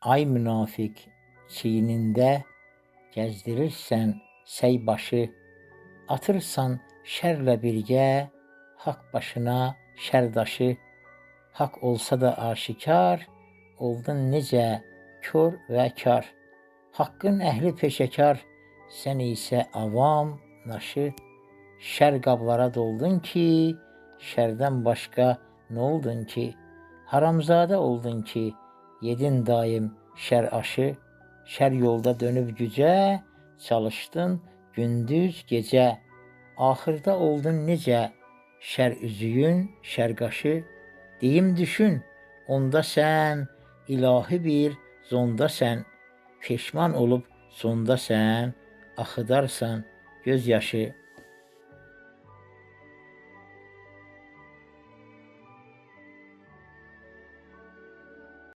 Ay münafik çiynində gəzdirirsən səy başı, atırsan şərlə birgə haqq başına şər daşı. Haqq olsa da aşikar, oldun necə kör və kar. Haqqın əhli peşəkar, sən isə avam naşı. Şər qablara doldun ki, şərdən başqa nə oldun ki? Haramzadə oldun ki, yedin daim şər aşı. Şər yolda dönüb gücə, çalışdın gündüz gecə. Axırda oldun necə? Şər üzüyün şər qaşı. Deyim düşün, onda sən ilahi bir zonda sən. Peşman olub sonda sən axıdarsan göz yaşı.